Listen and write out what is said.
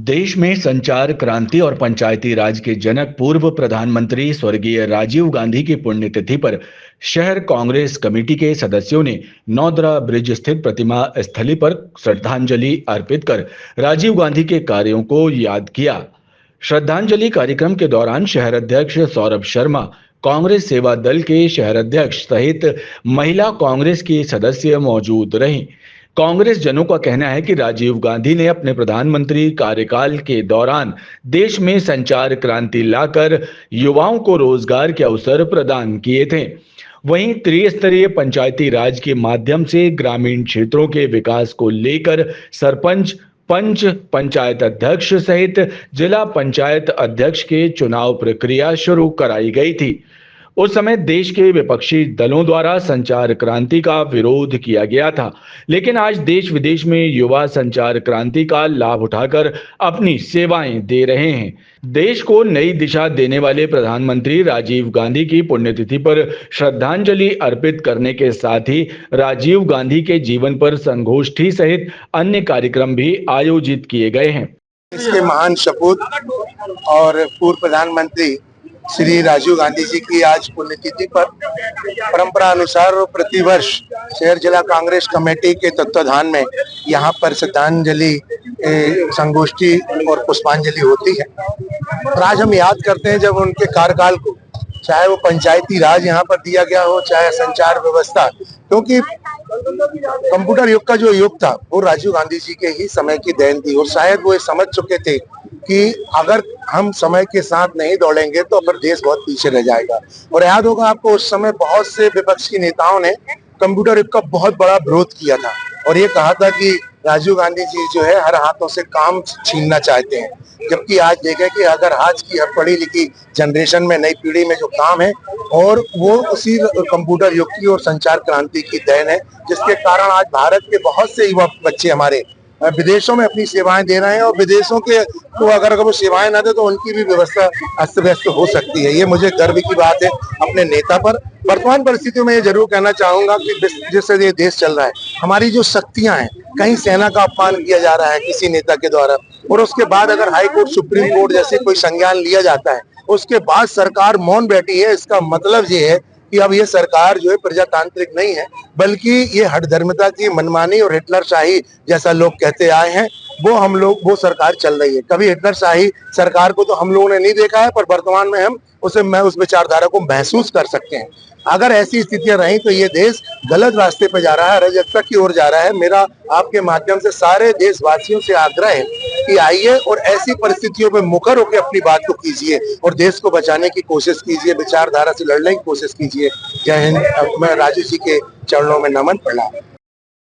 देश में संचार क्रांति और पंचायती राज के जनक पूर्व प्रधानमंत्री स्वर्गीय राजीव गांधी की पुण्यतिथि पर शहर कांग्रेस कमेटी के सदस्यों ने नौदरा ब्रिज स्थित प्रतिमा स्थली पर श्रद्धांजलि अर्पित कर राजीव गांधी के कार्यों को याद किया। श्रद्धांजलि कार्यक्रम के दौरान शहर अध्यक्ष सौरभ शर्मा, कांग्रेस सेवा दल के शहर अध्यक्ष सहित महिला कांग्रेस की सदस्य मौजूद रहीं। कांग्रेस जनों का कहना है कि राजीव गांधी ने अपने प्रधानमंत्री कार्यकाल के दौरान देश में संचार क्रांति लाकर युवाओं को रोजगार के अवसर प्रदान किए थे। वहीं त्रिस्तरीय पंचायती राज के माध्यम से ग्रामीण क्षेत्रों के विकास को लेकर सरपंच, पंच, पंचायत अध्यक्ष सहित जिला पंचायत अध्यक्ष के चुनाव प्रक्रिया शुरू कराई गई थी। उस समय देश के विपक्षी दलों द्वारा संचार क्रांति का विरोध किया गया था, लेकिन आज देश विदेश में युवा संचार क्रांति का लाभ उठाकर अपनी सेवाएं दे रहे हैं। देश को नई दिशा देने वाले प्रधानमंत्री राजीव गांधी की पुण्यतिथि पर श्रद्धांजलि अर्पित करने के साथ ही राजीव गांधी के जीवन पर संगोष्ठी सहित अन्य कार्यक्रम भी आयोजित किए गए हैं। इसके महान सपूत और पूर्व प्रधानमंत्री श्री राजीव गांधी जी की आज पुण्यतिथि पर परंपरा अनुसार प्रतिवर्ष शहर जिला कांग्रेस कमेटी के तत्वाधान में यहाँ पर श्रद्धांजलि संगोष्ठी और पुष्पांजलि होती है। और आज हम याद करते हैं जब उनके कार्यकाल को, चाहे वो पंचायती राज यहाँ पर दिया गया हो, चाहे संचार व्यवस्था, क्योंकि कंप्यूटर युग का जो युग था वो राजीव गांधी जी के ही समय की देन थी। और शायद वो ये समझ चुके थे कि अगर हम समय के साथ नहीं दौड़ेंगे तो फिर देश बहुत पीछे रह जाएगा। और याद होगा आपको, उस समय बहुत से विपक्ष के नेताओं ने कंप्यूटर युग का बहुत बड़ा विरोध किया था और ये कहा था कि राजीव गांधी जी जो है हर हाथों से काम छीनना चाहते हैं। जबकि आज देखें कि अगर आज की पढ़ी लिखी जनरेशन में, नई पीढ़ी में जो काम है और वो उसी कंप्यूटर युग की और संचार क्रांति की देन है, जिसके कारण आज भारत के बहुत से युवा बच्चे हमारे विदेशों में अपनी सेवाएं दे रहे हैं। और विदेशों के तो अगर वो सेवाएं ना दे तो उनकी भी व्यवस्था अस्त व्यस्त हो सकती है। ये मुझे गर्व की बात है अपने नेता पर। वर्तमान परिस्थितियों में ये जरूर कहना चाहूंगा कि जिससे ये देश चल रहा है, हमारी जो शक्तियां हैं, कहीं सेना का अपमान किया जा रहा है किसी नेता के द्वारा, और उसके बाद अगर हाई कोर्ट, सुप्रीम कोर्ट जैसे कोई संज्ञान लिया जाता है, उसके बाद सरकार मौन बैठी है, इसका मतलब ये है कि अब ये सरकार जो है प्रजातांत्रिक नहीं है, बल्कि ये हठधर्मिता की मनमानी और हिटलरशाही जैसा लोग कहते आए हैं वो सरकार चल रही है। कभी हिटलरशाही सरकार को तो हम लोगों ने नहीं देखा है, पर वर्तमान में हम उस विचारधारा को महसूस कर सकते हैं। अगर ऐसी स्थितियां रही तो ये देश गलत रास्ते पर जा रहा है, अराजकता की ओर जा रहा है। मेरा आपके माध्यम से सारे देशवासियों से आग्रह है कि आइए और ऐसी परिस्थितियों में मुखर होकर अपनी बात को कीजिए और देश को बचाने की कोशिश कीजिए, विचारधारा से लड़ने की कोशिश कीजिए। जय हिंद। मैं राजीव जी के चरणों में नमन, प्रणाम।